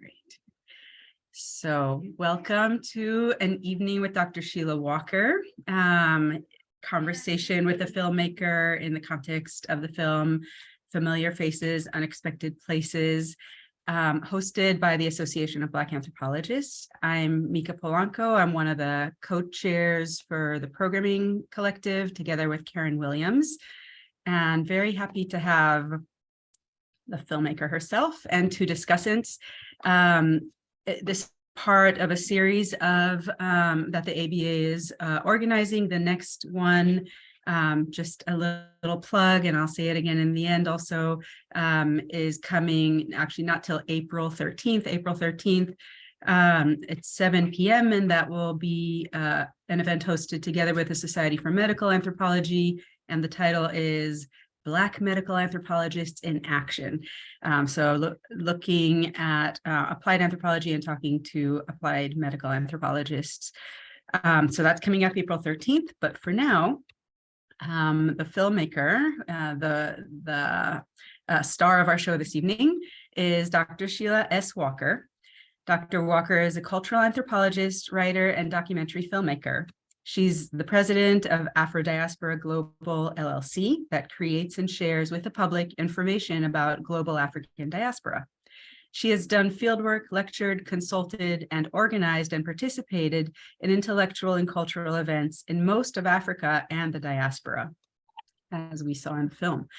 Great. So welcome to an evening with Dr. Sheila Walker, conversation with a filmmaker in the context of the film Familiar Faces, Unexpected Places, hosted by the Association of Black Anthropologists. I'm Mika Polanco. I'm one of the co-chairs for the Programming Collective, together with Karen Williams, and very happy to have the filmmaker herself and two discussants. This part of a series of that the ABA is organizing. The next one, just a little plug, and I'll say it again in the end also, is coming actually not till April 13th. It's 7 p.m. and that will be an event hosted together with the Society for Medical Anthropology, and the title is Black Medical Anthropologists in Action. So looking at applied anthropology and talking to applied medical anthropologists. So that's coming up April 13th. But for now, the filmmaker, the star of our show this evening is Dr. Sheila S Walker. Dr. Walker is a cultural anthropologist, writer, and documentary filmmaker. She's the president of Afrodiaspora Global LLC that creates and shares with the public information about global African diaspora. She has done fieldwork, lectured, consulted, and organized and participated in intellectual and cultural events in most of Africa and the diaspora, as we saw in the film.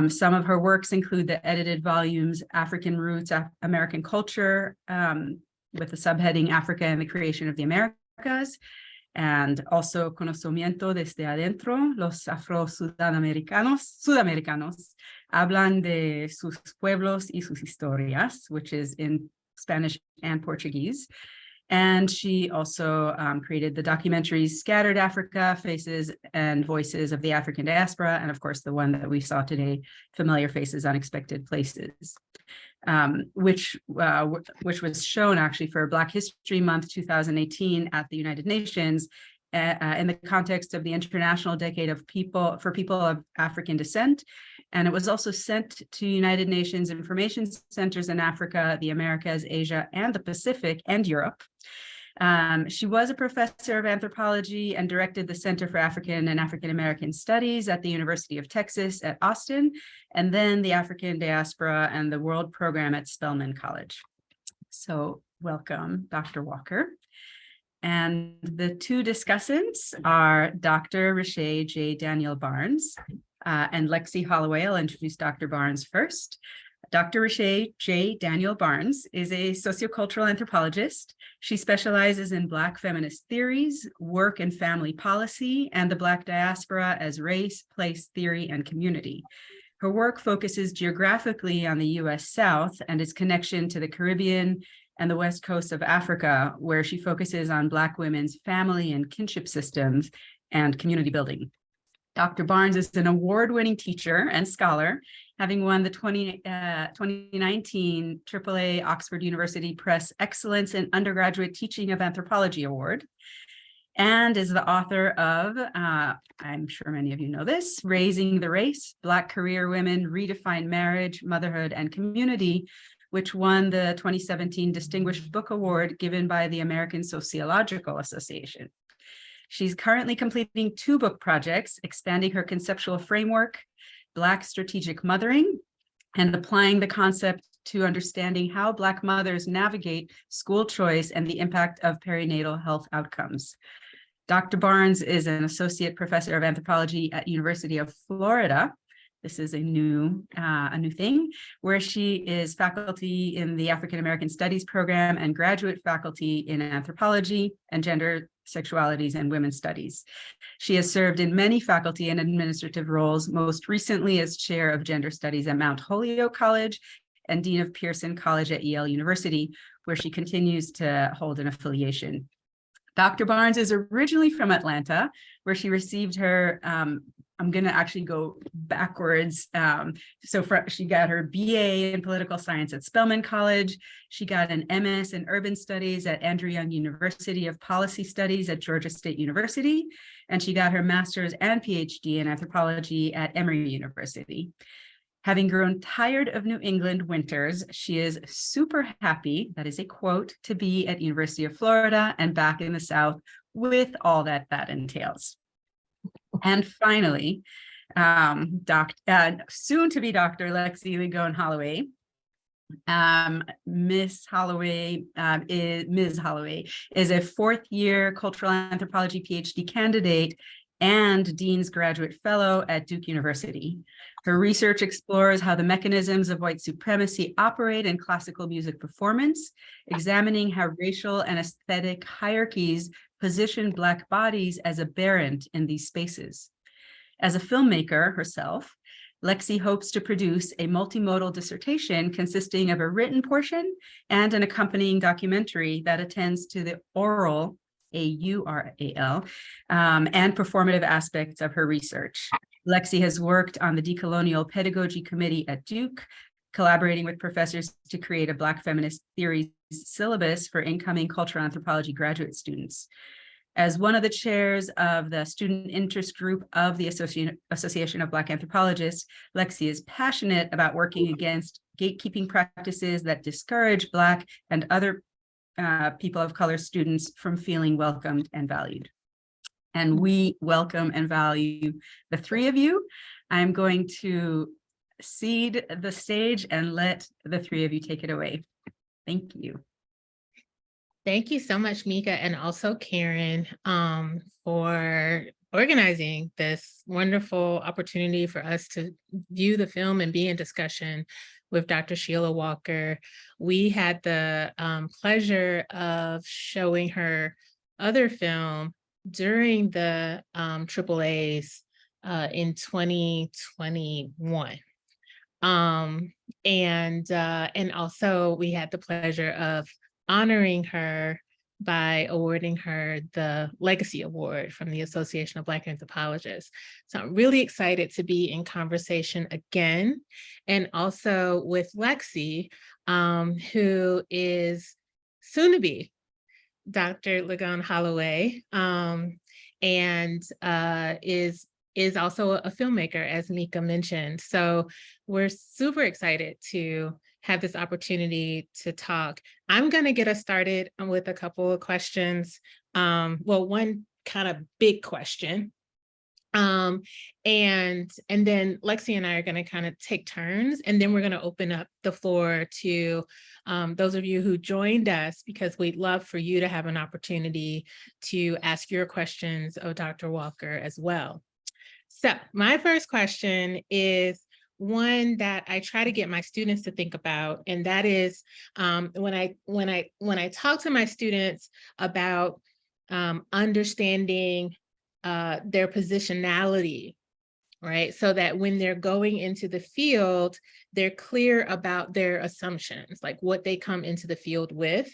Some of her works include the edited volumes African Roots, American Culture, with the subheading Africa and the Creation of the Americas, and also Conocimiento desde adentro, los sudamericanos hablan de sus pueblos y sus historias, which is in Spanish and Portuguese. And she also created the documentaries Scattered Africa, Faces and Voices of the African Diaspora, and of course the one that we saw today, Familiar Faces, Unexpected Places, which was shown actually for Black History Month 2018 at the United Nations in the context of the International Decade of People of African Descent. And it was also sent to United Nations information centers in Africa, the Americas, Asia, and the Pacific, and Europe. She was a professor of anthropology and directed the Center for African and African American Studies at the University of Texas at Austin, and then the African Diaspora and the World Program at Spelman College. So welcome, Dr. Walker. And the two discussants are Dr. Riché J. Daniel Barnes and Lexi Holloway. I'll introduce Dr. Barnes first. Dr. Riché J. Daniel Barnes is a sociocultural anthropologist. She specializes in Black feminist theories, work and family policy, and the Black diaspora as race, place, theory, and community. Her work focuses geographically on the U.S. South and its connection to the Caribbean and the West Coast of Africa, where she focuses on Black women's family and kinship systems and community building. Dr. Barnes is an award-winning teacher and scholar, having won the 2019 AAA Oxford University Press Excellence in Undergraduate Teaching of Anthropology Award, and is the author of, I'm sure many of you know this, Raising the Race, Black Career Women Redefine Marriage, Motherhood, and Community, which won the 2017 Distinguished Book Award given by the American Sociological Association. She's currently completing 2 book projects, expanding her conceptual framework, Black Strategic Mothering, and applying the concept to understanding how Black mothers navigate school choice and the impact of perinatal health outcomes. Dr. Barnes is an associate professor of anthropology at University of Florida. This is a new thing, where she is faculty in the African American Studies program and graduate faculty in anthropology and gender, sexualities, and women's studies. She has served in many faculty and administrative roles, most recently as chair of gender studies at Mount Holyoke College and dean of Pearson College at Yale University, where she continues to hold an affiliation. Dr. Barnes is originally from Atlanta, where she received her I'm going to actually go backwards. She got her BA in political science at Spelman College. She got an MS in urban studies at Andrew Young University of Policy Studies at Georgia State University. And she got her master's and PhD in anthropology at Emory University. Having grown tired of New England winters, she is super happy, that is a quote, to be at University of Florida and back in the South with all that entails. And finally, soon to be Dr. Lexi Ligon Holloway. Ms. Holloway is a fourth-year cultural anthropology PhD candidate and Dean's Graduate Fellow at Duke University. Her research explores how the mechanisms of white supremacy operate in classical music performance, examining how racial and aesthetic hierarchies position Black bodies as aberrant in these spaces. As a filmmaker herself, Lexi hopes to produce a multimodal dissertation consisting of a written portion and an accompanying documentary that attends to the oral, AURAL, and performative aspects of her research. Lexi has worked on the Decolonial Pedagogy Committee at Duke, collaborating with professors to create a Black feminist theories syllabus for incoming cultural anthropology graduate students. As one of the chairs of the student interest group of the Association of Black Anthropologists, Lexi is passionate about working against gatekeeping practices that discourage Black and other people of color students from feeling welcomed and valued. And we welcome and value the three of you. I'm going to cede the stage and let the three of you take it away. Thank you. Thank you so much, Mika, and also Karen, for organizing this wonderful opportunity for us to view the film and be in discussion with Dr. Sheila Walker. We had the pleasure of showing her other film during the AAAs in 2021. And also we had the pleasure of honoring her by awarding her the Legacy Award from the Association of Black Anthropologists. So I'm really excited to be in conversation again, and also with Lexi, who is soon to be Dr. Ligon Holloway, and is also a filmmaker, as Mika mentioned. So we're super excited to have this opportunity to talk. I'm going to get us started with a couple of questions. Well, one kind of big question. And then Lexi and I are going to kind of take turns, and then we're going to open up the floor to those of you who joined us, because we'd love for you to have an opportunity to ask your questions of Dr. Walker as well. So my first question is one that I try to get my students to think about, and that is when I talk to my students about understanding their positionality, right? So that when they're going into the field, they're clear about their assumptions, like what they come into the field with,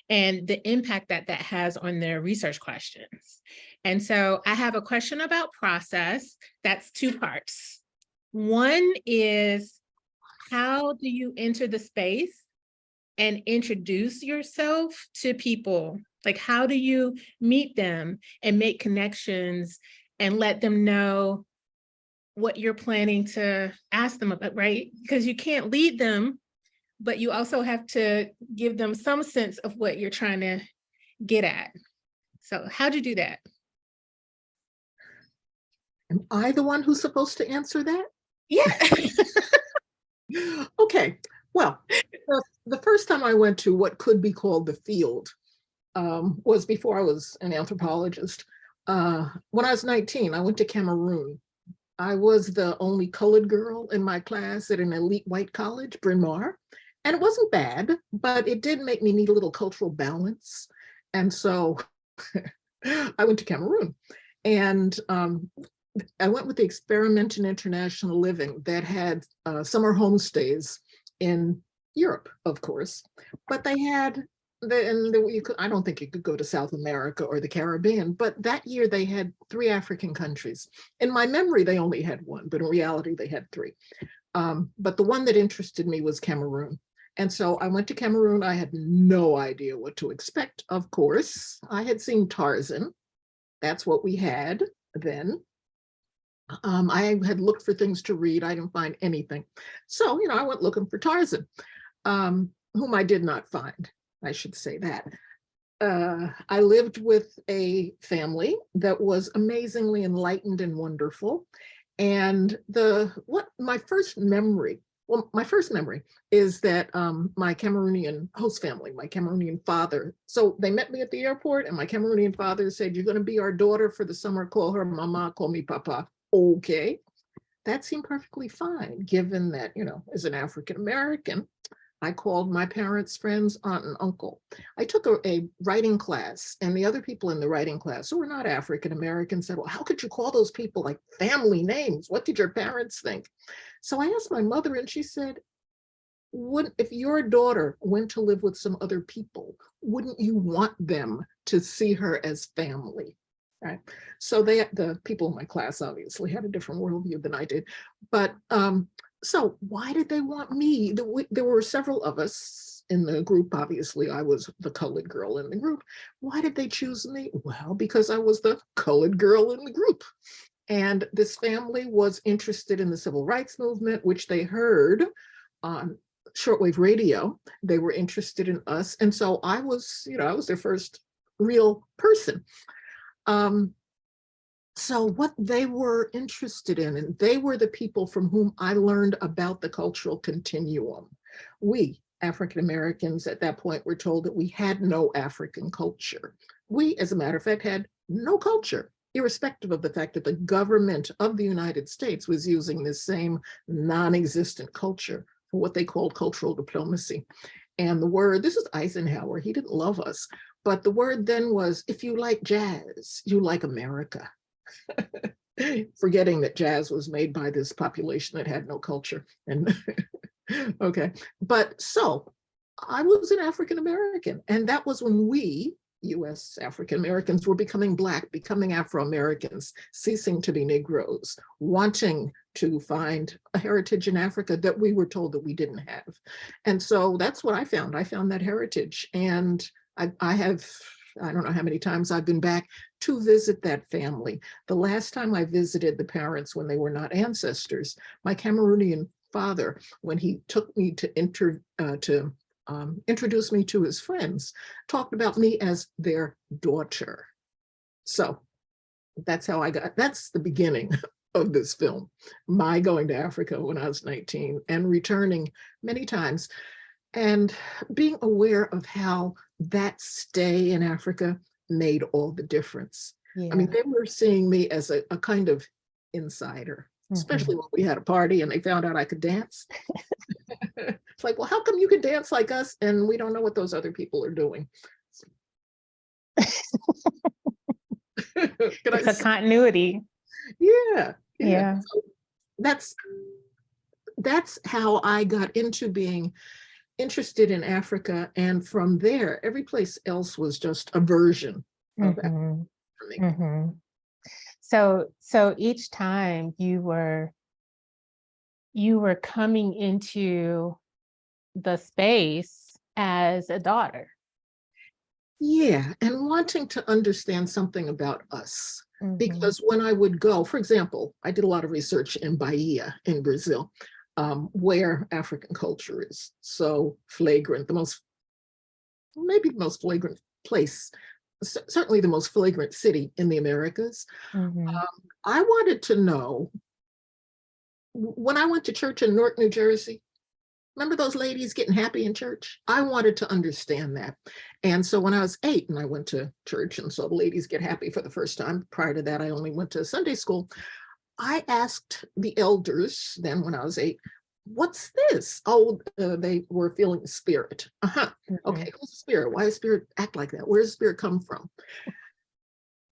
and the impact that that has on their research questions. And so I have a question about process that's two parts. One is, how do you enter the space and introduce yourself to people? Like, how do you meet them and make connections and let them know what you're planning to ask them about, right? Because you can't lead them, but you also have to give them some sense of what you're trying to get at. So how'd you do that? Am I the one who's supposed to answer that? Yeah. Okay, well, the first time I went to what could be called the field was before I was an anthropologist. When I was 19, I went to Cameroon. I was the only colored girl in my class at an elite white college, Bryn Mawr, and it wasn't bad, but it did make me need a little cultural balance. And so I went to Cameroon, and I went with the Experiment in International Living that had summer homestays in Europe, of course, but they had, I don't think you could go to South America or the Caribbean, but that year they had 3 African countries. In my memory, they only had 1, but in reality, they had 3. But the one that interested me was Cameroon. And so I went to Cameroon. I had no idea what to expect, of course. I had seen Tarzan. That's what we had then. I had looked for things to read. I didn't find anything. So, I went looking for Tarzan, whom I did not find. I should say that. I lived with a family that was amazingly enlightened and wonderful. And my first memory is that my Cameroonian host family, my Cameroonian father. So they met me at the airport, and my Cameroonian father said, "You're going to be our daughter for the summer. Call her mama, call me papa." Okay. That seemed perfectly fine, given that, as an African American, I called my parents' friends, aunt and uncle. I took a writing class, and the other people in the writing class who were not African American said, "Well, how could you call those people like family names? What did your parents think?" So I asked my mother, and she said, if your daughter went to live with some other people, wouldn't you want them to see her as family? Right. So the people in my class obviously had a different worldview than I did. But so why did they want me? There were several of us in the group. Obviously, I was the colored girl in the group. Why did they choose me? Well, because I was the colored girl in the group. And this family was interested in the civil rights movement, which they heard on shortwave radio. They were interested in us. And so I was their first real person. So what they were interested in, and they were the people from whom I learned about the cultural continuum. We, African Americans, at that point were told that we had no African culture. We, as a matter of fact, had no culture, irrespective of the fact that the government of the United States was using this same non-existent culture for what they called cultural diplomacy. And the word, this is Eisenhower, he didn't love us, but the word then was, if you like jazz, you like America. Forgetting that jazz was made by this population that had no culture. And okay, but so I was an African American, and that was when we, US African Americans, were becoming Black, becoming Afro-Americans, ceasing to be Negroes, wanting to find a heritage in Africa that we were told that we didn't have. And so that's what I found. I found that heritage, and I don't know how many times I've been back to visit that family. The last time I visited the parents when they were not ancestors, my Cameroonian father, when he took me to introduce me to his friends, talked about me as their daughter. So that's the beginning of this film, my going to Africa when I was 19 and returning many times, and being aware of how that stay in Africa made all the difference. Yeah. I mean, they were seeing me as a kind of insider, especially when we had a party and they found out I could dance. It's like, well, how come you can dance like us and we don't know what those other people are doing? It's a continuity. Yeah. So that's how I got into being interested in Africa, and from there, every place else was just a version of Africa for me. So each time you were coming into the space as a daughter. Yeah, and wanting to understand something about us. Because when I would go, for example, I did a lot of research in Bahia in Brazil, where African culture is so flagrant, maybe the most flagrant place, certainly the most flagrant city in the Americas. I wanted to know, when I went to church in Newark, New Jersey, remember those ladies getting happy in church? I wanted to understand that. And so when I was 8 and I went to church and saw the ladies get happy for the first time, prior to that, I only went to Sunday school. I asked the elders then when I was 8, what's this? Oh, they were feeling the spirit. Okay, who's the spirit? Why does spirit act like that? Where does spirit come from?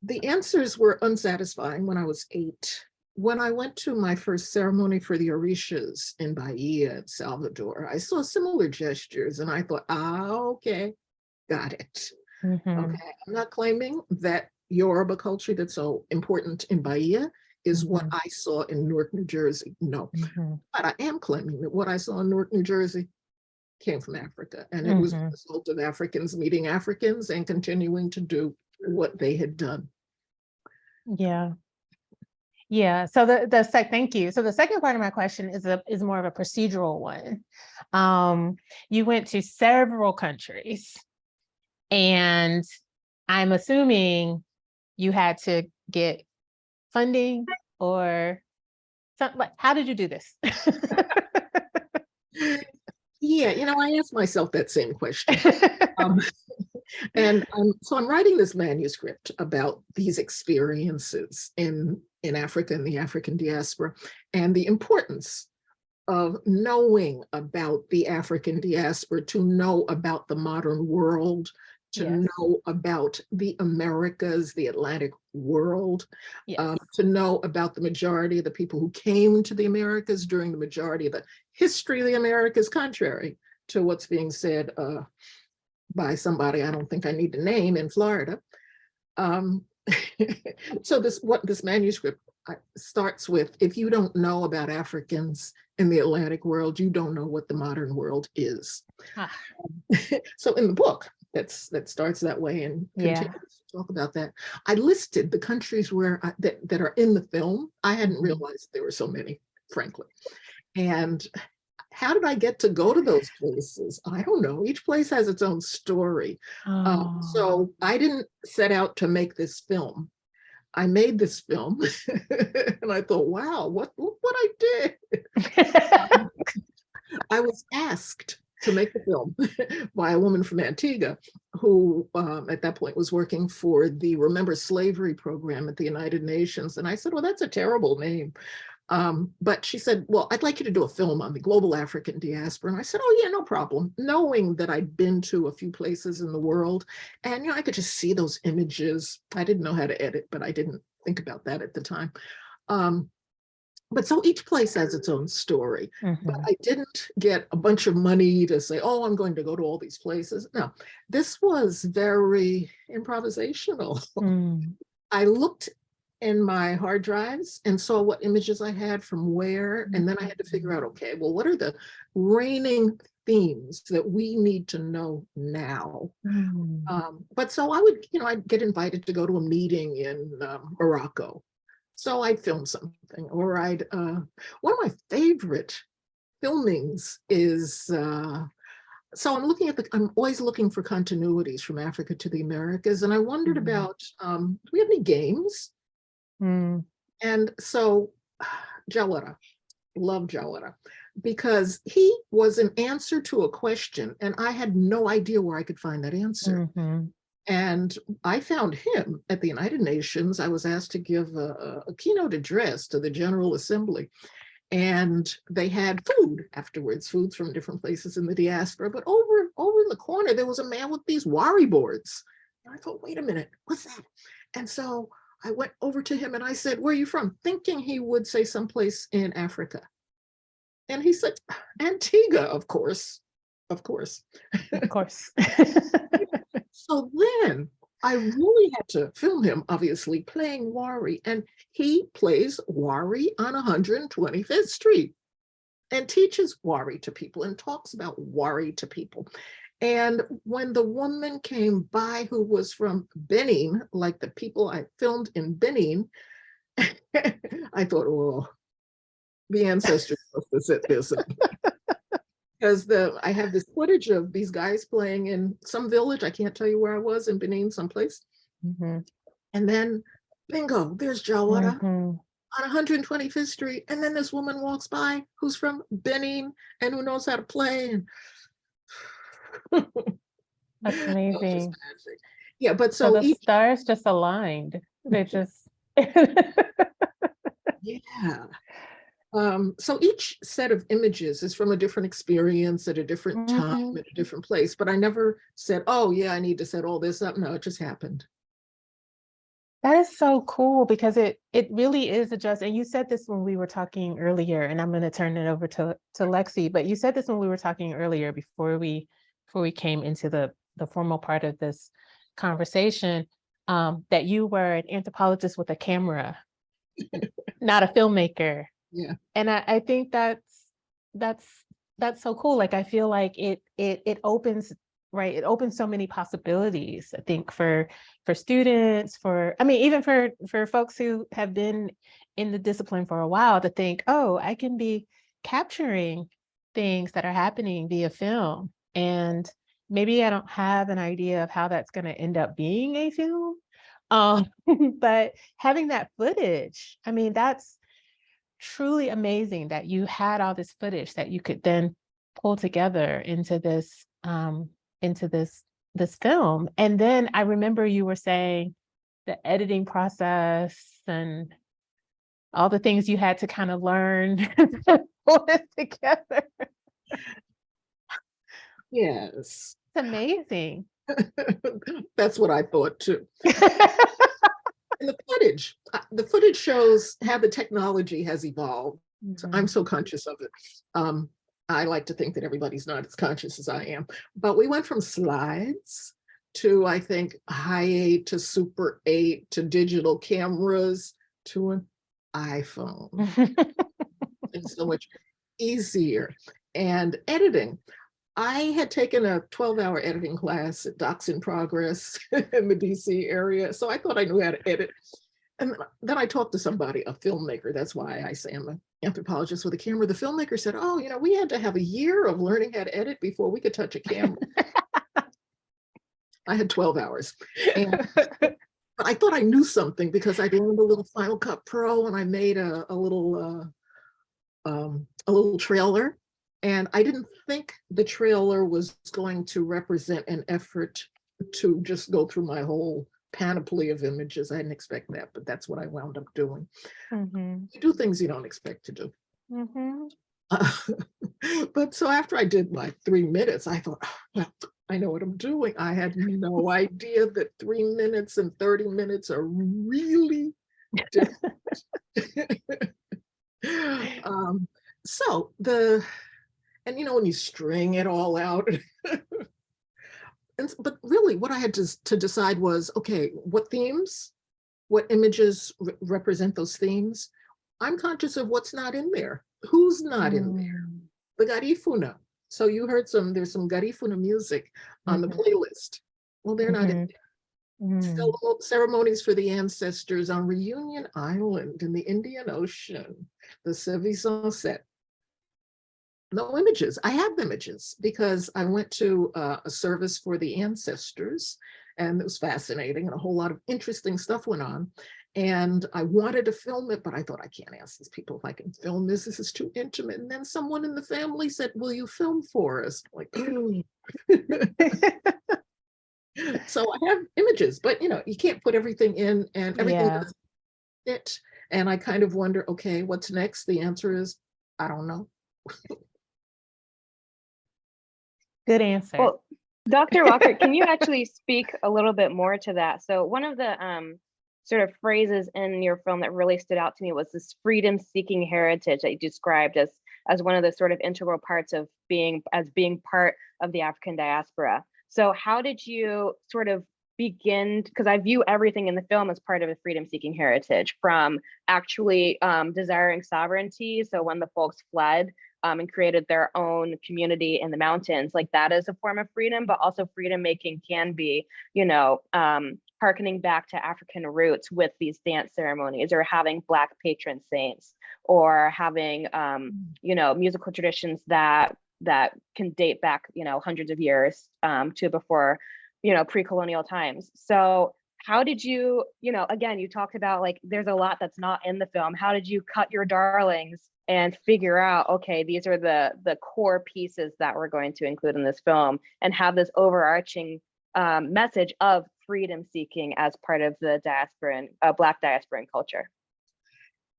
The answers were unsatisfying when I was 8. When I went to my first ceremony for the Orishas in Bahia, in Salvador, I saw similar gestures and I thought, okay, got it. Okay, I'm not claiming that Yoruba culture that's so important in Bahia is what I saw in Newark, New Jersey. No, but I am claiming that what I saw in Newark, New Jersey came from Africa, and it was a result of Africans meeting Africans and continuing to do what they had done. Yeah. Yeah. So thank you. So the second part of my question is more of a procedural one. You went to several countries, and I'm assuming you had to get funding or something. Like, how did you do this? Yeah, I asked myself that same question. Um, and so I'm writing this manuscript about these experiences in Africa and the African diaspora, and the importance of knowing about the African diaspora, to know about the modern world, to Yes. know about the Americas, the Atlantic world, Yes. to know about the majority of the people who came to the Americas during the majority of the history of the Americas, contrary to what's being said by somebody I don't think I need to name in Florida. So this manuscript starts with, if you don't know about Africans in the Atlantic world, you don't know what the modern world is. Ah. So in the book, that starts that way and continues to talk about that. I listed the countries where that are in the film. I hadn't realized there were so many, frankly. And how did I get to go to those places? I don't know. Each place has its own story. So I didn't set out to make this film. I made this film and I thought, wow, look what I did. I was asked to make the film by a woman from Antigua who at that point was working for the Remember Slavery program at the United Nations. And I said, well, that's a terrible name. But she said, well, I'd like you to do a film on the global African diaspora. And I said, oh yeah, no problem. Knowing that I'd been to a few places in the world, and I could just see those images. I didn't know how to edit, but I didn't think about that at the time. But so each place has its own story. But I didn't get a bunch of money to say, oh, I'm going to go to all these places. No, this was very improvisational. I looked in my hard drives and saw what images I had from where, and then I had to figure out, okay, well, what are the reigning themes that we need to know now? But so I would, I'd get invited to go to a meeting in Morocco. So I'd film something, or one of my favorite filmings is, so I'm always looking for continuities from Africa to the Americas. And I wondered about, do we have any games? And so Jawara, love Jawara, because he was an answer to a question and I had no idea where I could find that answer. And I found him at the United Nations. I was asked to give a keynote address to the General Assembly. And they had food afterwards, foods from different places in the diaspora. But over in the corner, there was a man with these wari boards. And I thought, wait a minute, what's that? And so I went over to him and I said, where are you from? Thinking he would say someplace in Africa. And he said, Antigua, of course. Of course. Of course. So then I really had to film him, obviously, playing Wari. And he plays Wari on 125th Street and teaches Wari to people and talks about Wari to people. And when the woman came by who was from Benin, like the people I filmed in Benin, I thought, oh, the ancestors must have set this up. Because I have this footage of these guys playing in some village. I can't tell you where I was, in Benin, someplace. And then, bingo, there's Jawara on 125th Street. And then this woman walks by who's from Benin and who knows how to play. And that's amazing. Yeah, but so the stars just aligned. They just yeah. So each set of images is from a different experience at a different time, at a different place. But I never said, oh yeah, I need to set all this up. No, it just happened. That is so cool, because it really is a just, and you said this when we were talking earlier, and I'm going to turn it over to Lexi, but you said this when we were talking earlier before we came into the formal part of this conversation, that you were an anthropologist with a camera, not a filmmaker. Yeah. And I think that's so cool. Like, I feel like it opens, right? It opens so many possibilities, I think, for students, even for folks who have been in the discipline for a while to think, oh, I can be capturing things that are happening via film. And maybe I don't have an idea of how that's going to end up being a film. But having that footage, I mean, that's truly amazing that you had all this footage that you could then pull together into this this film. And then I remember you were saying the editing process and all the things you had to kind of learn to pull it together. Yes. It's amazing. That's what I thought too. And the footage shows how the technology has evolved. I'm so conscious of it. I like to think that everybody's not as conscious as I am, but we went from slides to, I think, high 8 to super 8 to digital cameras to an iPhone. It's so much easier. And editing. I had taken a 12-hour editing class at Docs in Progress in the DC area, so I thought I knew how to edit. And then I talked to somebody, a filmmaker. That's why I say I'm an anthropologist with a camera. The filmmaker said, oh, we had to have a year of learning how to edit before we could touch a camera. I had 12 hours. And but I thought I knew something because I learned a little Final Cut Pro and I made a little trailer. And I didn't think the trailer was going to represent an effort to just go through my whole panoply of images. I didn't expect that, but that's what I wound up doing. You do things you don't expect to do. But so after I did my 3 minutes, I thought, oh, well, I know what I'm doing. I had no idea that 3 minutes and 30 minutes are really different. And when you string it all out, but really what I had to decide was, okay, what themes, what images represent those themes? I'm conscious of what's not in there. Who's not in there? The Garifuna. So you heard there's some Garifuna music on the playlist. Well, they're not in there. Ceremonies for the ancestors on Reunion Island in the Indian Ocean, the Sevi Sunset. No images. I have images because I went to a service for the ancestors and it was fascinating and a whole lot of interesting stuff went on. And I wanted to film it, but I thought I can't ask these people if I can film this. This is too intimate. And then someone in the family said, will you film for us? I'm like, so I have images, but you can't put everything in and everything doesn't fit. And I kind of wonder, okay, what's next? The answer is, I don't know. Good answer. Well, Dr. Walker, can you actually speak a little bit more to that? So one of the sort of phrases in your film that really stood out to me was this freedom-seeking heritage that you described as one of the sort of integral parts of being part of the African diaspora. So how did you sort of begin, because I view everything in the film as part of a freedom-seeking heritage, from actually desiring sovereignty. So when the folks fled and created their own community in the mountains, like that is a form of freedom, but also freedom making can be, harkening back to African roots with these dance ceremonies, or having Black patron saints, or having, musical traditions that can date back, hundreds of years to before, pre-colonial times. So how did you, again, you talked about like, there's a lot that's not in the film. How did you cut your darlings and figure out, okay, these are the core pieces that we're going to include in this film, and have this overarching message of freedom seeking as part of the diasporan, Black diasporan culture?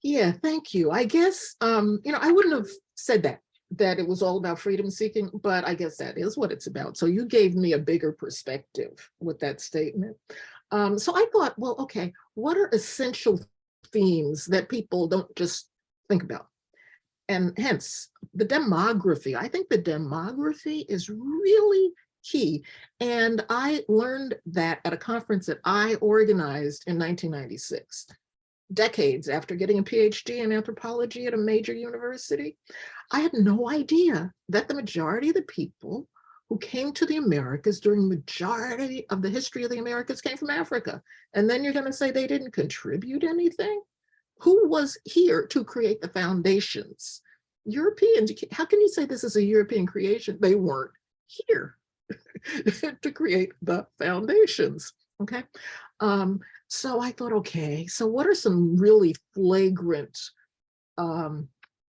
Yeah, thank you. I guess, I wouldn't have said that it was all about freedom seeking, but I guess that is what it's about. So you gave me a bigger perspective with that statement. So I thought, well, okay, what are essential themes that people don't just think about? And hence the demography. I think the demography is really key. And I learned that at a conference that I organized in 1996, decades after getting a PhD in anthropology at a major university. I had no idea that the majority of the people who came to the Americas during the majority of the history of the Americas came from Africa. And then you're going to say they didn't contribute anything? Who was here to create the foundations? Europeans. How can you say this is a European creation? They weren't here to create the foundations. Okay. So I thought, okay, so what are some really flagrant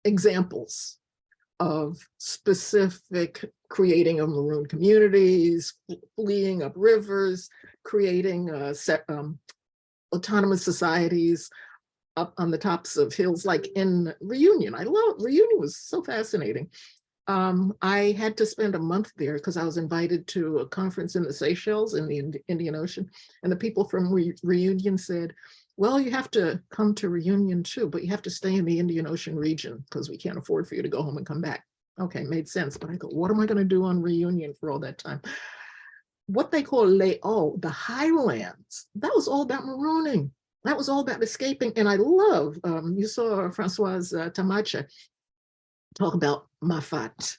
examples of specific creating of maroon communities, fleeing up rivers, creating autonomous societies up on the tops of hills, like in Reunion. Reunion was so fascinating. I had to spend a month there because I was invited to a conference in the Seychelles in the Indian Ocean. And the people from Reunion said, well, you have to come to Reunion too, but you have to stay in the Indian Ocean region because we can't afford for you to go home and come back. Okay, made sense. But I thought, what am I going to do on Reunion for all that time? What they call Leo, the highlands, that was all about marooning. That was all about escaping. And I love, you saw Francoise Tamacha talk about Mafat.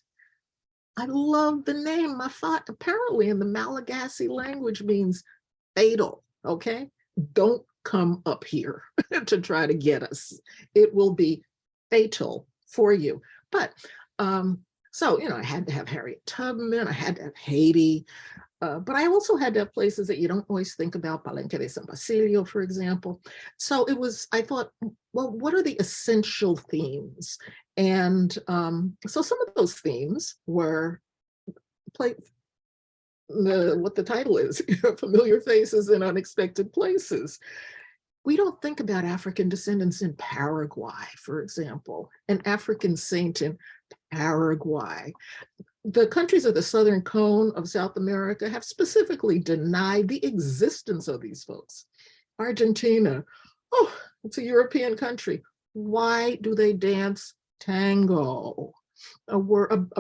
I love the name Mafat. Apparently in the Malagasy language means fatal, okay? Don't come up here to try to get us. It will be fatal for you. But so, I had to have Harriet Tubman, I had to have Haiti, but I also had to have places that you don't always think about, Palenque de San Basilio, for example. So I thought, well, what are the essential themes? And so some of those themes were what the title is, familiar faces in unexpected places. We don't think about African descendants in Paraguay, for example, an African saint in Paraguay. The countries of the Southern Cone of South America have specifically denied the existence of these folks. Argentina, oh, it's a European country. Why do they dance tango? A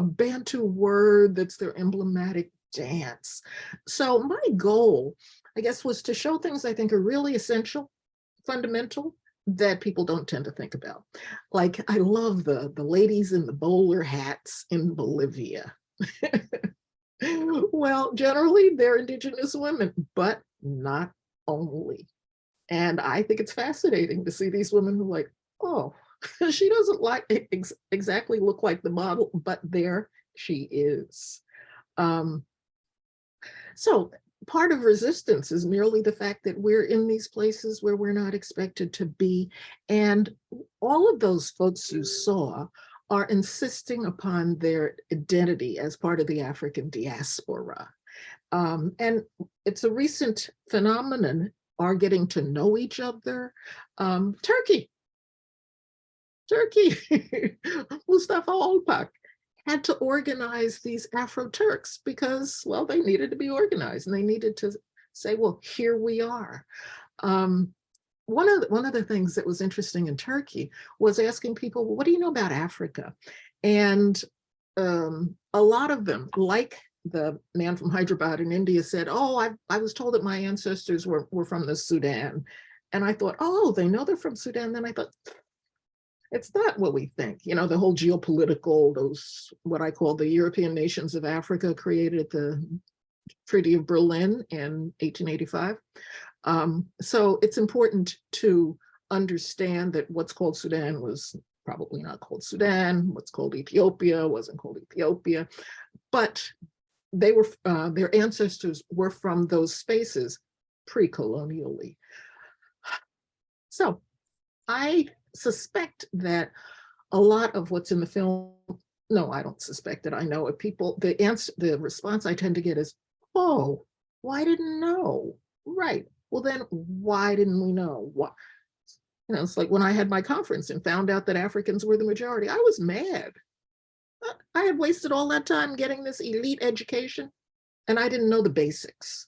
Bantu word that's their emblematic dance. So my goal, I guess, was to show things I think are really essential, fundamental, that people don't tend to think about. Like, I love the ladies in the bowler hats in Bolivia. Well, generally they're indigenous women, but not only. And I think it's fascinating to see these women who are like, oh, she doesn't exactly look like the model, but there she is. So part of resistance is merely the fact that we're in these places where we're not expected to be. And all of those folks you saw are insisting upon their identity as part of the African diaspora. And it's a recent phenomenon, are getting to know each other. Turkey, Mustafa Olpak had to organize these Afro-Turks because, well, they needed to be organized and they needed to say, well, here we are. One of the things that was interesting in Turkey was asking people, well, what do you know about Africa? And a lot of them, like the man from Hyderabad in India, said, oh, I was told that my ancestors were from the Sudan. And I thought, oh, they know they're from Sudan. Then I thought, it's not what we think. The whole geopolitical, those, what I call the European nations of Africa, created the Treaty of Berlin in 1885. So it's important to understand that what's called Sudan was probably not called Sudan. What's called Ethiopia wasn't called Ethiopia, but they were, their ancestors were from those spaces pre-colonially. So I suspect that a lot of what's in the film, no, I don't suspect it, I know it. People, the response I tend to get is, oh, well, I didn't know. Right. Well, then why didn't we know? What? It's like when I had my conference and found out that Africans were the majority, I was mad. I had wasted all that time getting this elite education and I didn't know the basics.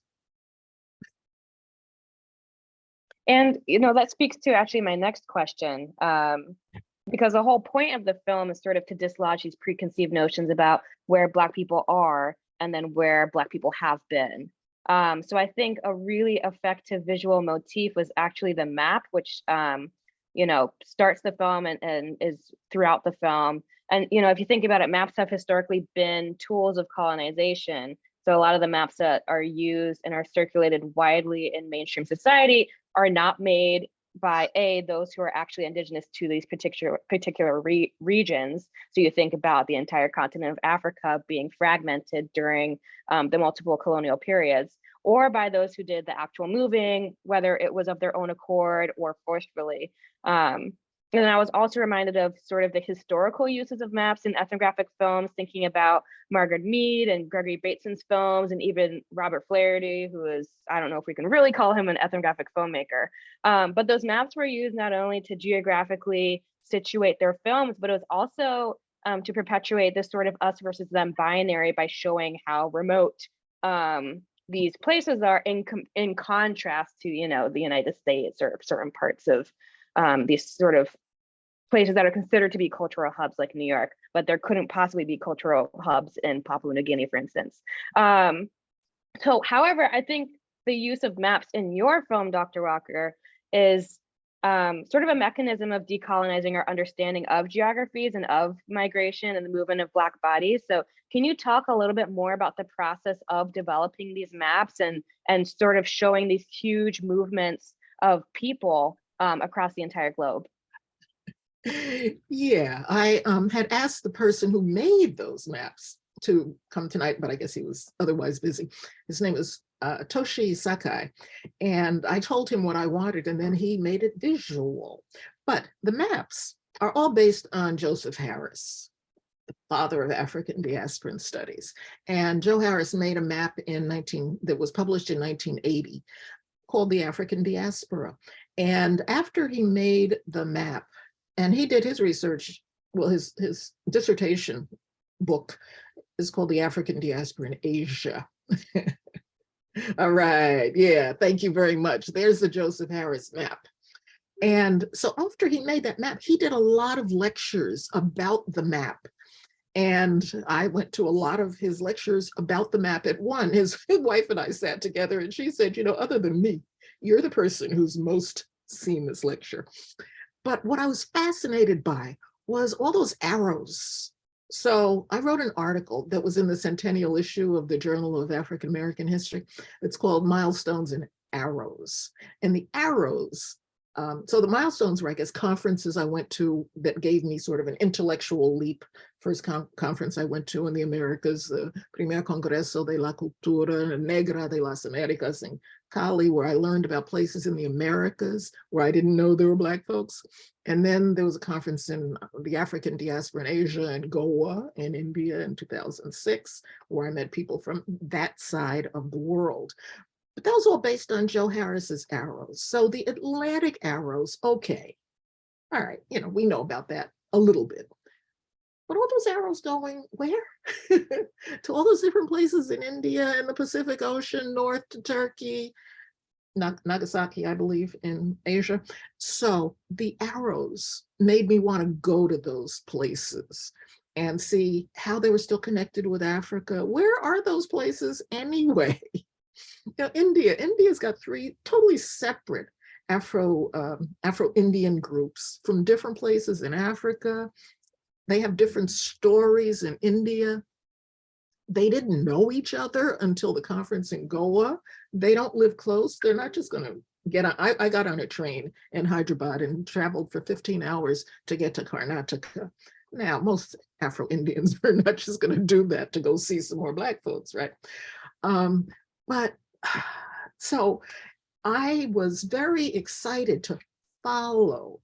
And, that speaks to actually my next question, because the whole point of the film is sort of to dislodge these preconceived notions about where Black people are and then where Black people have been. So I think a really effective visual motif was actually the map, which, starts the film and is throughout the film. And, if you think about it, maps have historically been tools of colonization. So a lot of the maps that are used and are circulated widely in mainstream society are not made by those who are actually indigenous to these particular regions. So you think about the entire continent of Africa being fragmented during the multiple colonial periods, or by those who did the actual moving, whether it was of their own accord or forcefully. And I was also reminded of sort of the historical uses of maps in ethnographic films, thinking about Margaret Mead and Gregory Bateson's films, and even Robert Flaherty, who is, I don't know if we can really call him an ethnographic filmmaker. But those maps were used not only to geographically situate their films, but it was also to perpetuate this sort of us versus them binary by showing how remote these places are in contrast to, you know, the United States or certain parts of these sort of places that are considered to be cultural hubs like New York, but there couldn't possibly be cultural hubs in Papua New Guinea, for instance. So, however, I think the use of maps in your film, Dr. Walker, is sort of a mechanism of decolonizing our understanding of geographies and of migration and the movement of Black bodies. So can you talk a little bit more about the process of developing these maps and sort of showing these huge movements of people across the entire globe? Yeah, I had asked the person who made those maps to come tonight, but I guess he was otherwise busy. His name is Toshi Sakai, and I told him what I wanted, and then he made it visual. But the maps are all based on Joseph Harris, the father of African diasporan studies. And Joe Harris made a map that was published in 1980 called the African Diaspora. And after he made the map, and he did his research, well, his dissertation book is called The African Diaspora in Asia. All right, yeah, thank you very much. There's the Joseph Harris map. And so after he made that map, he did a lot of lectures about the map. And I went to a lot of his lectures about the map. At one, his wife and I sat together and she said, you know, other than me, you're the person who's most seen this lecture. But what I was fascinated by was all those arrows. So I wrote an article that was in the centennial issue of the Journal of African American History. It's called Milestones and Arrows. And the arrows, so the milestones were, I guess, conferences I went to that gave me sort of an intellectual leap. First conference I went to in the Americas, the Primer Congreso de la Cultura Negra de las Americas in Cali, where I learned about places in the Americas where I didn't know there were Black folks. And then there was a conference in the African diaspora in Asia and Goa in India in 2006, where I met people from that side of the world. But that was all based on Joe Harris's arrows. So the Atlantic arrows, okay. All right, you know, we know about that a little bit. But all those arrows going where? To all those different places in India and the Pacific Ocean, north to Turkey, Nagasaki, I believe, in Asia. So the arrows made me want to go to those places and see how they were still connected with Africa. Where are those places anyway? You know, India's got 3 totally separate Afro-Indian groups from different places in Africa. They have different stories in India. They didn't know each other until the conference in Goa. They don't live close. They're not just going to get on. I got on a train in Hyderabad and traveled for 15 hours to get to Karnataka. Now, most Afro-Indians are not just going to do that to go see some more Black folks, right? But so I was very excited to follow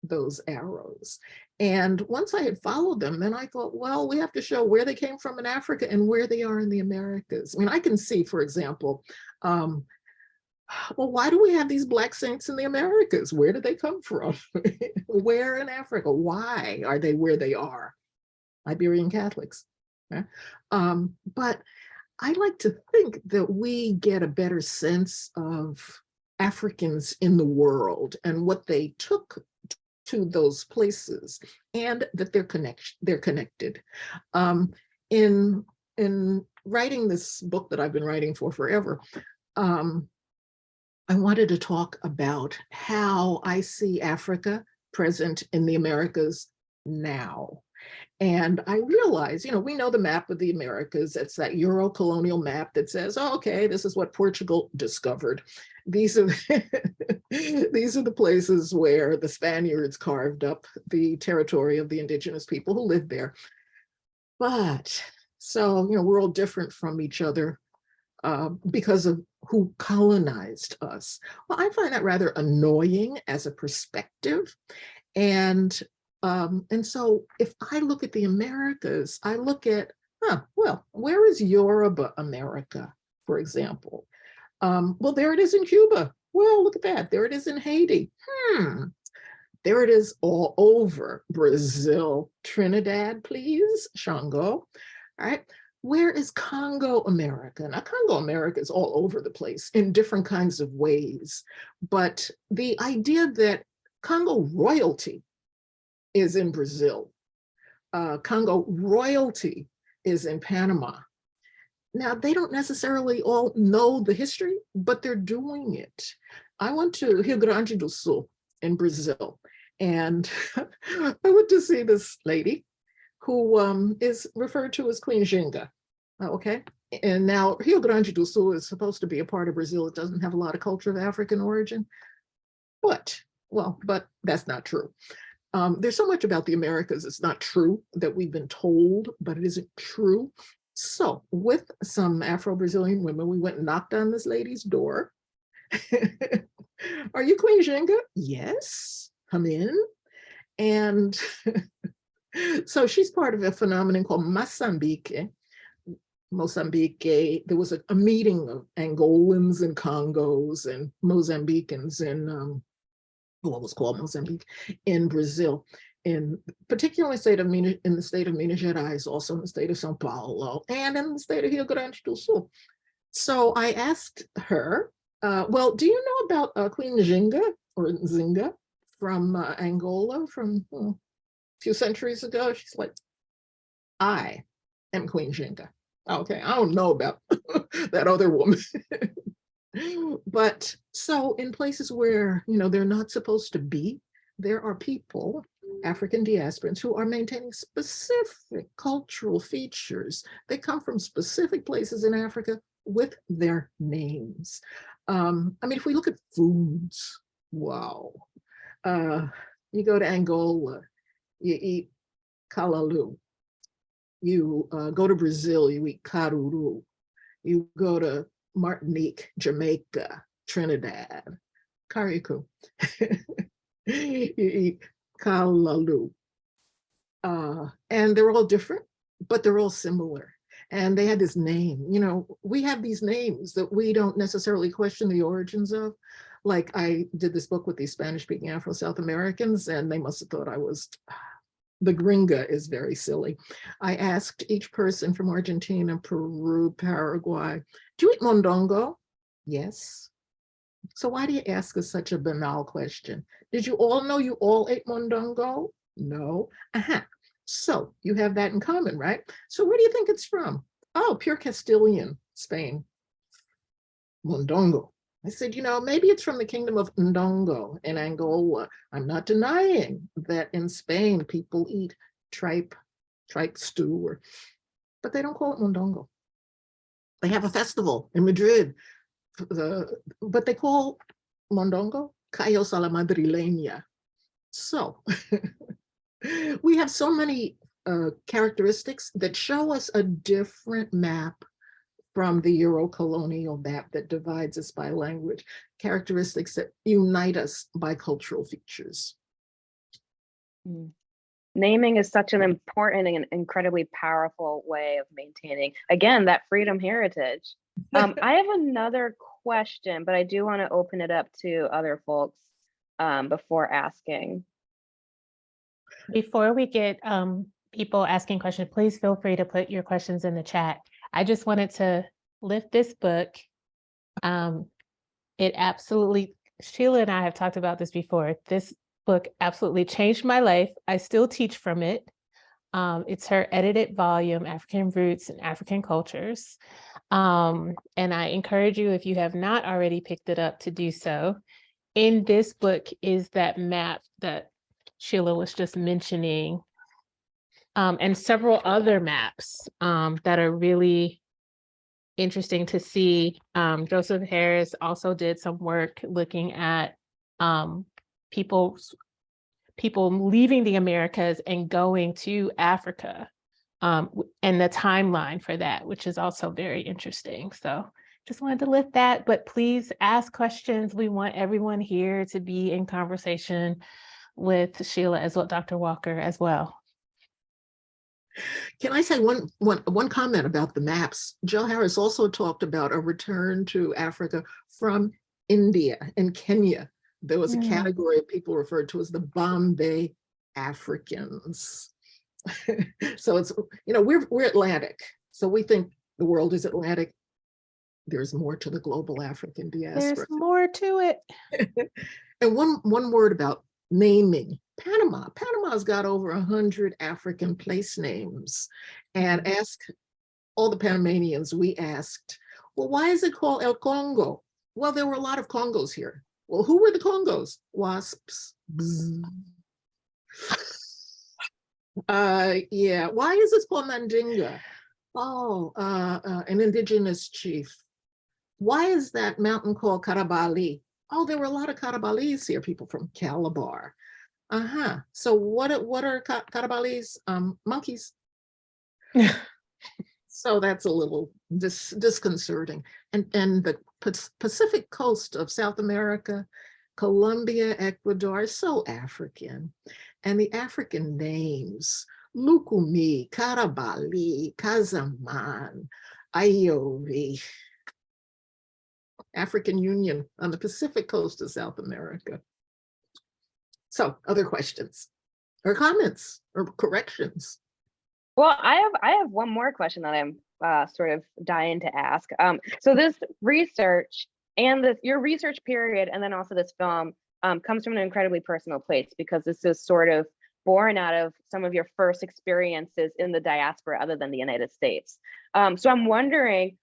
those arrows. And once I had followed them, then I thought, well, we have to show where they came from in Africa and where they are in the Americas. I mean, I can see, for example, well, why do we have these Black saints in the Americas? Where did they come from? Where in Africa? Why are they where they are? Iberian Catholics. Yeah? But I like to think that we get a better sense of Africans in the world and what they took to those places, and that they're connected. In writing this book that I've been writing for forever, I wanted to talk about how I see Africa present in the Americas now. And I realized, you know, we know the map of the Americas. It's that Euro-colonial map that says, oh, okay, this is what Portugal discovered. These are These are the places where the Spaniards carved up the territory of the indigenous people who lived there. But so, we're all different from each other because of who colonized us. Well, I find that rather annoying as a perspective. And so if I look at the Americas, I look at, well, where is Yoruba America, for example? Well, there it is in Cuba. Well, look at that. There it is in Haiti. There it is all over Brazil. Trinidad, please, Shango. All right. Where is Congo America? Now, Congo America is all over the place in different kinds of ways. But the idea that Congo royalty is in Brazil, Congo royalty is in Panama. Now, they don't necessarily all know the history, but they're doing it. I went to Rio Grande do Sul in Brazil, and I went to see this lady who is referred to as Queen Ginga, okay? And now Rio Grande do Sul is supposed to be a part of Brazil. It doesn't have a lot of culture of African origin, but that's not true. There's so much about the Americas it's not true that we've been told, but it isn't true. So with some Afro-Brazilian women, we went and knocked on this lady's door. Are you Queen Ginga? Yes, come in. And so she's part of a phenomenon called Mozambique. There was a meeting of Angolans and Congos and Mozambicans in what was called Mozambique in Brazil, particularly in the state of Minas Gerais, also in the state of São Paulo, and in the state of Rio Grande do Sul. So I asked her, well, do you know about Queen Ginga or Zinga from Angola from a few centuries ago? She's like, I am Queen Ginga. Okay, I don't know about that other woman. But so in places where, they're not supposed to be, there are people, African diasporans, who are maintaining specific cultural features. They come from specific places in Africa with their names. If we look at foods, wow. You go to Angola, you eat callaloo. You go to Brazil, you eat caruru. You go to Martinique, Jamaica, Trinidad, carico. You eat callaloo. And they're all different, but they're all similar. And they had this name, we have these names that we don't necessarily question the origins of. Like I did this book with these Spanish-speaking Afro-South Americans, and they must have thought I was, the gringa is very silly. I asked each person from Argentina, Peru, Paraguay, do you eat mondongo? Yes. So why do you ask us such a banal question? Did you all know you all ate mondongo? No. So you have that in common, right? So where do you think it's from? Oh, pure Castilian, Spain. Mondongo. I said, maybe it's from the kingdom of Ndongo in Angola. I'm not denying that in Spain, people eat tripe stew, but they don't call it mondongo. They have a festival in Madrid, but they call mondongo callos a la madrileña. So we have so many characteristics that show us a different map from the Euro-colonial map that divides us by language, characteristics that unite us by cultural features. Naming is such an important and incredibly powerful way of maintaining, again, that freedom heritage. I have another question, but I do want to open it up to other folks before asking. Before we get people asking questions, please feel free to put your questions in the chat. I just wanted to lift this book. It absolutely, Sheila and I have talked about this before. This book absolutely changed my life. I still teach from it. It's her edited volume, African Roots and African Cultures. And I encourage you, if you have not already picked it up, to do so. In this book is that map that Sheila was just mentioning, and several other maps that are really interesting to see. Joseph Harris also did some work looking at people leaving the Americas and going to Africa, and the timeline for that, which is also very interesting. So just wanted to lift that, but please ask questions. We want everyone here to be in conversation with Sheila as well, Dr. Walker as well. Can I say one comment about the maps? Jill Harris also talked about a return to Africa from India and Kenya. There was a category of people referred to as the Bombay Africans. So it's, we're Atlantic. So we think the world is Atlantic. There's more to the global African diaspora. There's more to it. And one word about naming. Panama. Panama's got over 100 African place names. And ask all the Panamanians, we asked, well, why is it called El Congo? Well, there were a lot of Congos here. Well, who were the Congos? Wasps. Yeah, why is this called Mandinga? Oh, an indigenous chief. Why is that mountain called Karabali? Oh, there were a lot of Karabalis here, people from Calabar. So what are Karabalis? Monkeys. So that's a little disconcerting. And the Pacific coast of South America, Colombia, Ecuador, is so African. And the African names, Lukumi, Karabali, Kazaman, Ayovi, African Union on the Pacific coast of South America. So other questions or comments or corrections? Well, I have one more question that I'm sort of dying to ask. So this research and your research period, and then also this film comes from an incredibly personal place, because this is sort of born out of some of your first experiences in the diaspora other than the United States. So I'm wondering,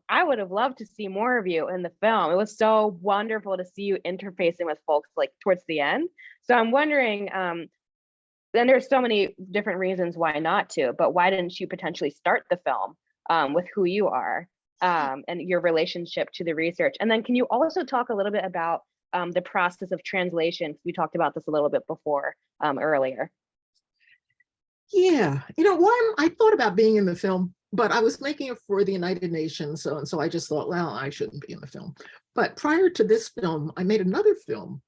I would have loved to see more of you in the film. It was so wonderful to see you interfacing with folks like towards the end. So I'm wondering, then there's so many different reasons why not to, but why didn't you potentially start the film with who you are and your relationship to the research? And then can you also talk a little bit about the process of translation? We talked about this a little bit before earlier. Yeah, I thought about being in the film, but I was making it for the United Nations. And so I just thought, well, I shouldn't be in the film. But prior to this film, I made another film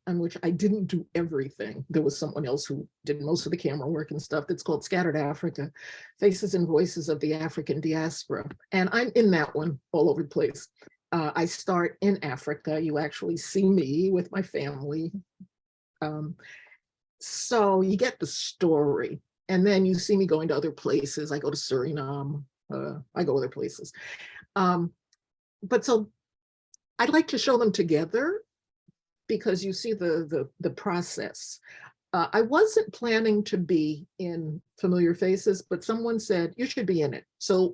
on which I didn't do everything. There was someone else who did most of the camera work and stuff. That's called Scattered Africa, Faces and Voices of the African Diaspora. And I'm in that one all over the place. I start in Africa. You actually see me with my family. So you get the story. And then you see me going to other places. I go to Suriname. I go other places. But so I'd like to show them together, because you see the process. I wasn't planning to be in Familiar Faces, but someone said you should be in it. So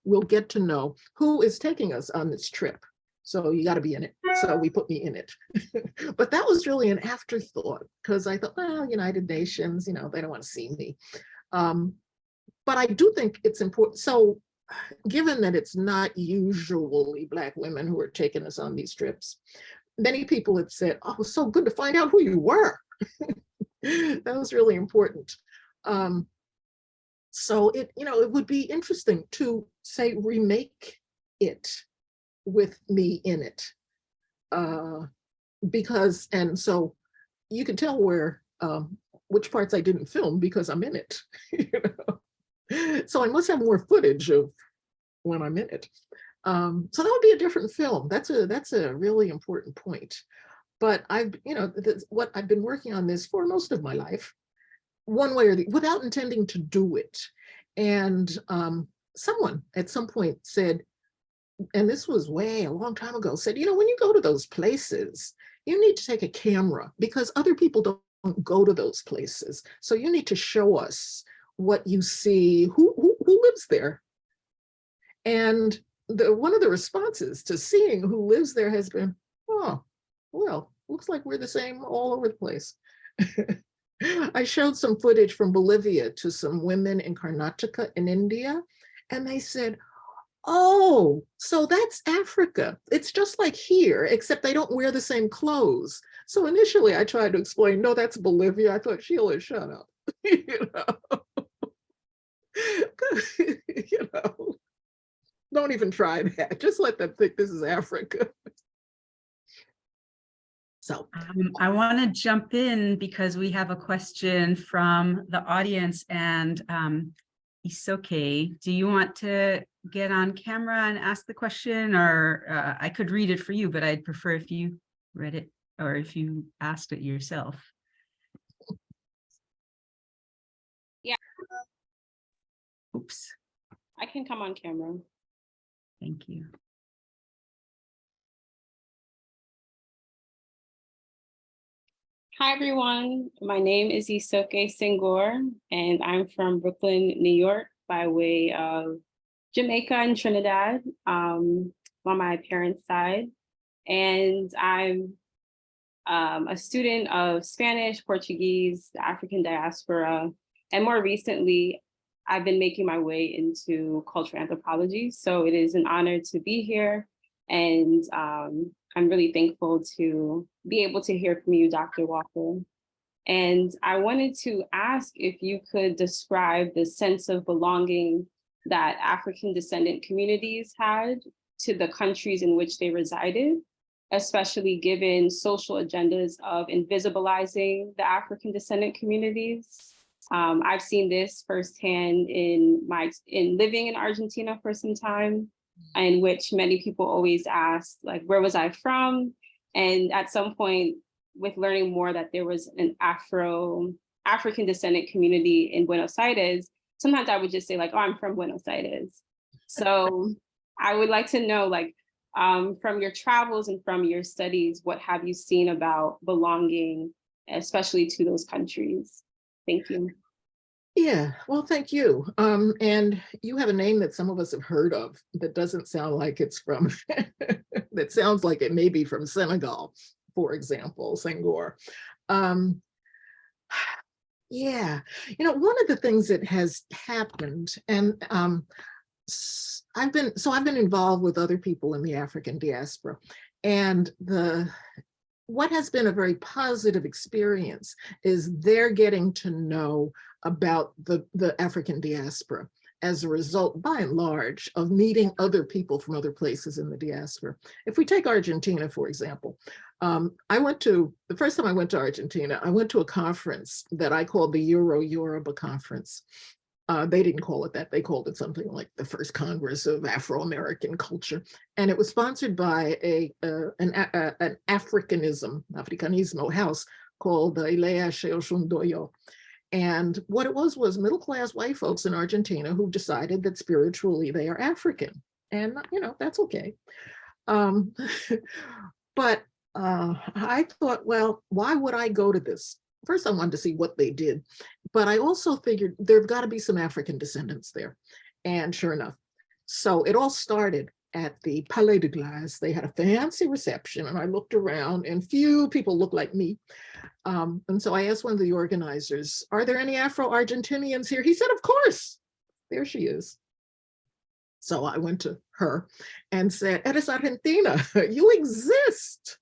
we'll get to know who is taking us on this trip. So you got to be in it. So we put me in it. But that was really an afterthought, because I thought, well, United Nations, they don't want to see me. But I do think it's important. So given that it's not usually Black women who are taking us on these trips, many people have said, oh, it was so good to find out who you were. That was really important. So it would be interesting to say, remake it with me in it. Because, and so you can tell which parts I didn't film because I'm in it. So I must have more footage of when I'm in it. So that would be a different film. That's a really important point. But what I've been working on this for most of my life, one way or the without intending to do it. And someone at some point said, and this was way a long time ago, said, when you go to those places, you need to take a camera, because other people don't go to those places. So you need to show us what you see, who lives there. And one of the responses to seeing who lives there has been, oh, well, looks like we're the same all over the place. I showed some footage from Bolivia to some women in Karnataka in India, and they said, oh, so that's Africa. It's just like here, except they don't wear the same clothes. So initially I tried to explain, no, that's Bolivia. I thought, Sheila, shut up. You know? You know, don't even try that. Just let them think this is Africa. So I want to jump in because we have a question from the audience, and Isoke, do you want to get on camera and ask the question, or I could read it for you, but I'd prefer if you read it or if you asked it yourself. Yeah. Oops. I can come on camera. Thank you. Hi, everyone. My name is Isoke Senghor, and I'm from Brooklyn, New York, by way of Jamaica and Trinidad, on my parents' side. And I'm a student of Spanish, Portuguese, the African diaspora, and more recently, I've been making my way into cultural anthropology. So it is an honor to be here, and I'm really thankful to be able to hear from you, Dr. Walker. And I wanted to ask if you could describe the sense of belonging that African descendant communities had to the countries in which they resided, especially given social agendas of invisibilizing the African descendant communities. I've seen this firsthand in living in Argentina for some time, in which many people always ask, like, where was I from? And at some point, with learning more that there was an African descendant community in Buenos Aires, sometimes I would just say, like, oh, I'm from Buenos Aires. So I would like to know, like, from your travels and from your studies, what have you seen about belonging, especially to those countries? Thank you. yeah, well, thank you. And you have a name that some of us have heard of that doesn't sound like it's from, that sounds like it may be from Senegal, for example, Senghor. Yeah, you know, one of the things that has happened, and I've been involved with other people in the African diaspora, and what has been a very positive experience is they're getting to know about the African diaspora as a result, by and large, of meeting other people from other places in the diaspora. If we take Argentina, for example, the first time I went to Argentina, I went to a conference that I called the Yoruba Conference. They didn't call it that. They called it something like the First Congress of Afro-American Culture. And it was sponsored by an Africanismo house called the Ilea Sheoshundoyo. And what it was middle-class white folks in Argentina who decided that spiritually they are African. And, you know, that's okay. But I thought, well, why would I go to this? First, I wanted to see what they did, but I also figured there've got to be some African descendants there. And sure enough, so it all started at the Palais de Glace. They had a fancy reception, and I looked around, and few people looked like me. And so I asked one of the organizers, are there any Afro-Argentinians here? He said, of course. There she is. So I went to her and said, Eres Argentina, you exist.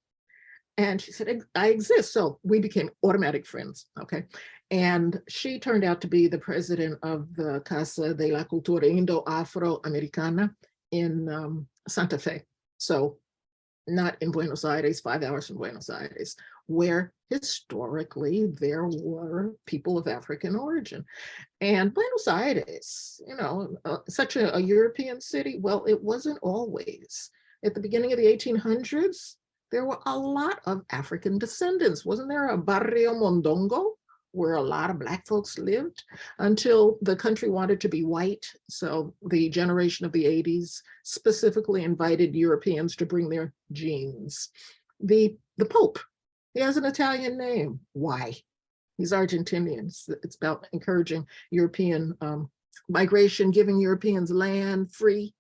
And she said, I exist. So we became automatic friends, okay? And she turned out to be the president of the Casa de la Cultura Indo-Afro-Americana in Santa Fe. So not in Buenos Aires, 5 hours from Buenos Aires, where historically there were people of African origin. And Buenos Aires, you know, such a European city, well, it wasn't always. At the beginning of the 1800s, there were a lot of African descendants. Wasn't there a Barrio Mondongo where a lot of Black folks lived until the country wanted to be white? So the generation of the 80s specifically invited Europeans to bring their genes. The Pope, he has an Italian name. Why? He's Argentinian. It's about encouraging European migration, giving Europeans land free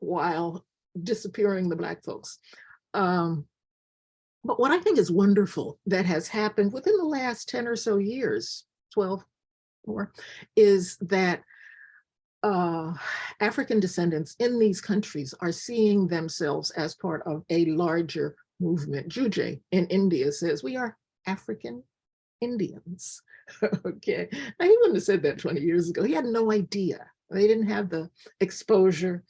while disappearing the Black folks. But what I think is wonderful that has happened within the last 10 or so years, 12 more, is that African descendants in these countries are seeing themselves as part of a larger movement. Juche in India says, we are African Indians. Okay, now he wouldn't have said that 20 years ago. He had no idea. They didn't have the exposure.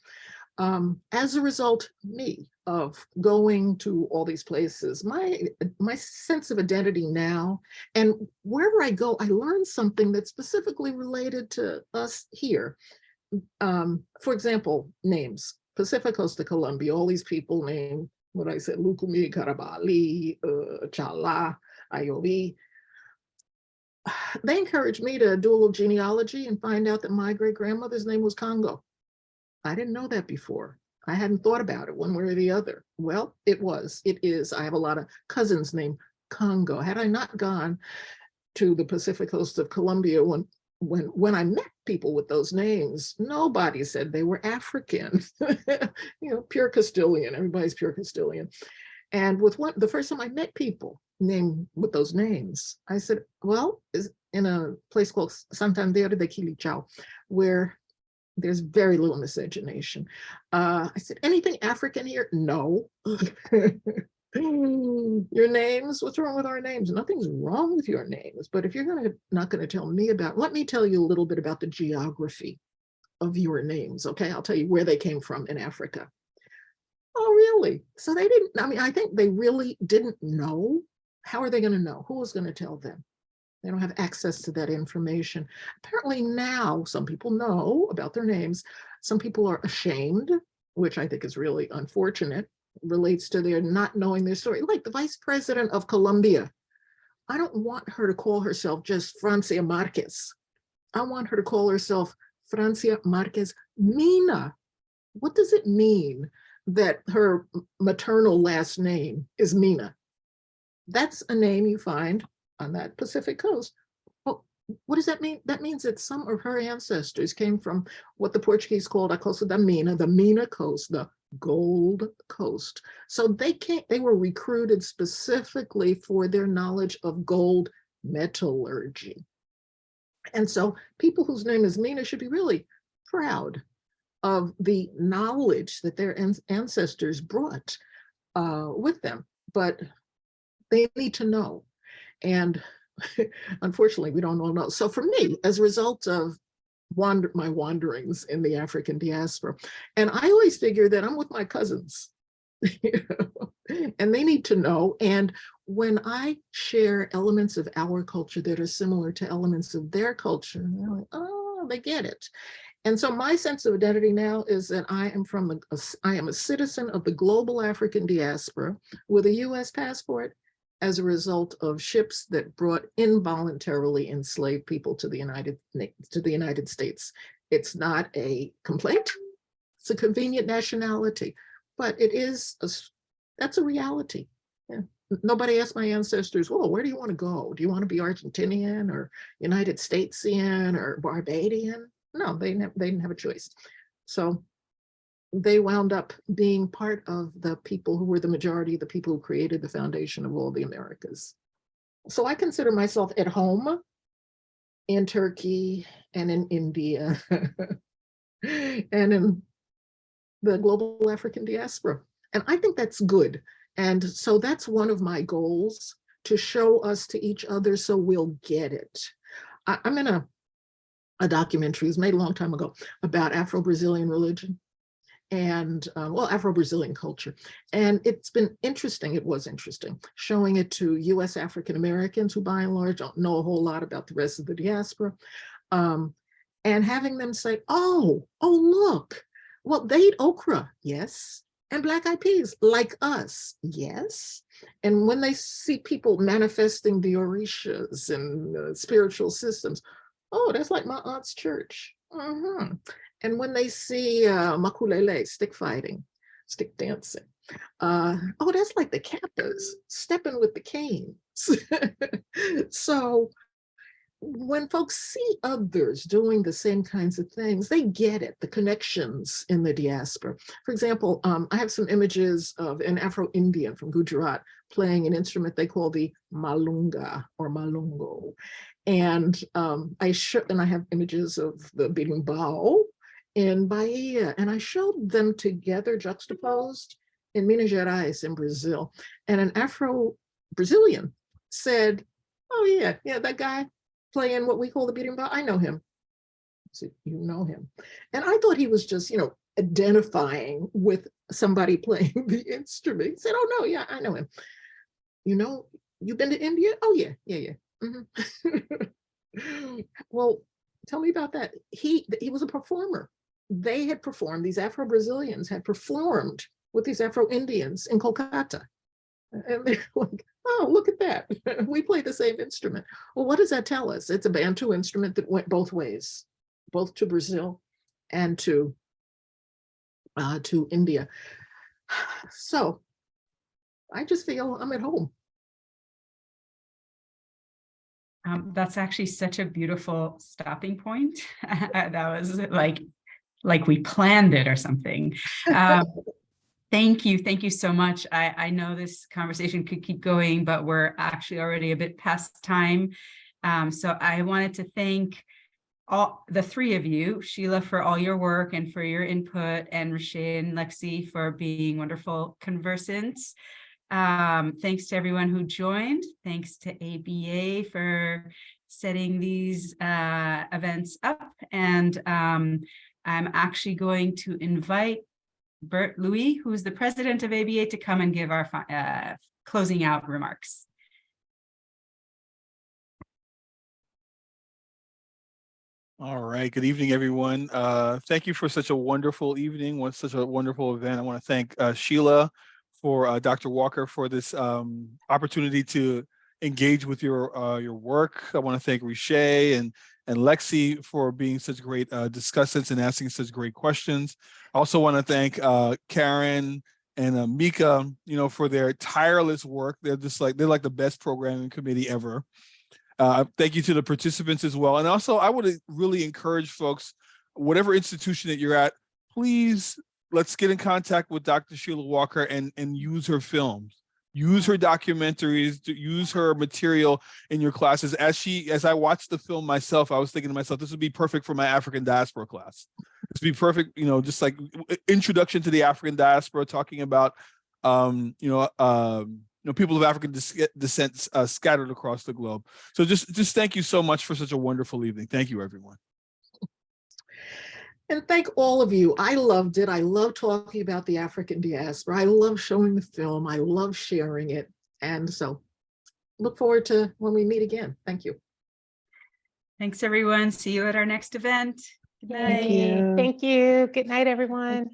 As a result, me, of going to all these places, my sense of identity now, and wherever I go, I learn something that's specifically related to us here. For example, names, Pacific Coast of Colombia, all these people named, what I said, Lukumi, Karabali, Chala, Ayobi. They encouraged me to do a little genealogy and find out that my great grandmother's name was Congo. I didn't know that before. I hadn't thought about it one way or the other. Well, it is. I have a lot of cousins named Congo. Had I not gone to the Pacific Coast of Colombia when I met people with those names, nobody said they were African. Pure Castilian. Everybody's pure Castilian. And the first time I met people named with those names, I said, well, is in a place called Santander de Quilichao, where there's very little miscegenation. I said, anything African here? No. Your names, what's wrong with our names? Nothing's wrong with your names, but if you're not going to tell me let me tell you a little bit about the geography of your names, okay? I'll tell you where they came from in Africa. Oh, really? So they didn't, I think they really didn't know. How are they going to know? Who was going to tell them? They don't have access to that information. Apparently now, some people know about their names. Some people are ashamed, which I think is really unfortunate. Relates to their not knowing their story. Like the vice president of Colombia. I don't want her to call herself just Francia Marquez. I want her to call herself Francia Marquez Mina. What does it mean that her maternal last name is Mina? That's a name you find on that Pacific coast. Well, what does that mean? That means that some of her ancestors came from what the Portuguese called a Costa da Mina, the Mina Coast, the Gold Coast. So they were recruited specifically for their knowledge of gold metallurgy. And so people whose name is Mina should be really proud of the knowledge that their ancestors brought with them, but they need to know. And unfortunately, we don't all know. So for me, as a result of my wanderings in the African diaspora, and I always figure that I'm with my cousins, and they need to know. And when I share elements of our culture that are similar to elements of their culture, they're like, oh, they get it. And so my sense of identity now is that I am a citizen of the global African diaspora with a US passport as a result of ships that brought involuntarily enslaved people to the United States. It's not a complaint, it's a convenient nationality, but that's a reality. Yeah. Nobody asked my ancestors, well, where do you want to go? Do you want to be Argentinian or United Statesian or Barbadian? No, they didn't have a choice. So they wound up being part of the people who were the majority of the people who created the foundation of all the Americas. So I consider myself at home in Turkey and in India and in the global African diaspora. And I think that's good. And so that's one of my goals, to show us to each other so we'll get it. I'm in a documentary, it was made a long time ago, about Afro-Brazilian religion and Afro-Brazilian culture. And it's been interesting, it was interesting, showing it to US African Americans who by and large don't know a whole lot about the rest of the diaspora. And having them say, oh, look, well, they eat okra, yes. And black eyed peas, like us, yes. And when they see people manifesting the orishas and spiritual systems, oh, that's like my aunt's church. And when they see makulele, stick fighting, stick dancing, oh, that's like the Kappas stepping with the canes. So when folks see others doing the same kinds of things, they get it, the connections in the diaspora. For example, I have some images of an Afro-Indian from Gujarat playing an instrument they call the malunga or malungo. And I have images of the berimbau in Bahia, and I showed them together juxtaposed in Minas Gerais in Brazil. And an Afro-Brazilian said, oh yeah, that guy playing what we call the beating bar, I know him. I said, you know him? And I thought he was just, identifying with somebody playing the instrument. He said, oh no, yeah, I know him. You've been to India? Oh yeah. Mhm. Well, tell me about that. He was a performer. They had performed, these Afro-Brazilians had performed with these Afro-Indians in Kolkata. And they're like, oh, look at that. We play the same instrument. Well, what does that tell us? It's a Bantu instrument that went both ways, both to Brazil and to India. So I just feel I'm at home. That's actually such a beautiful stopping point. That was like we planned it or something. Thank you so much. I know this conversation could keep going, but we're actually already a bit past time. So I wanted to thank all the three of you, Sheila, for all your work and for your input, and Riché and Lexi for being wonderful conversants. Thanks to everyone who joined. Thanks to ABA for setting these events up. And I'm actually going to invite Bert Louis, who's the president of ABA, to come and give our closing out remarks. All right. Good evening, everyone. Thank you for such a wonderful evening, such a wonderful event. I want to thank Sheila, for Dr. Walker, for this opportunity to engage with your work. I want to thank Riché and Lexi for being such great discussants and asking such great questions. I also want to thank Karen and Mika, for their tireless work. They're like the best programming committee ever. Thank you to the participants as well. And also, I would really encourage folks, whatever institution that you're at, please, let's get in contact with Dr. Sheila Walker and use her films, use her documentaries, use her material in your classes. As I watched the film myself, I was thinking to myself, this would be perfect for my African diaspora class. This would be perfect, just like introduction to the African diaspora, talking about, people of African descent scattered across the globe. So just thank you so much for such a wonderful evening. Thank you, everyone. And thank all of you. I loved it. I love talking about the African diaspora. I love showing the film. I love sharing it. And so look forward to when we meet again. Thank you. Thanks, everyone. See you at our next event. Good night. Thank you. Good night, everyone.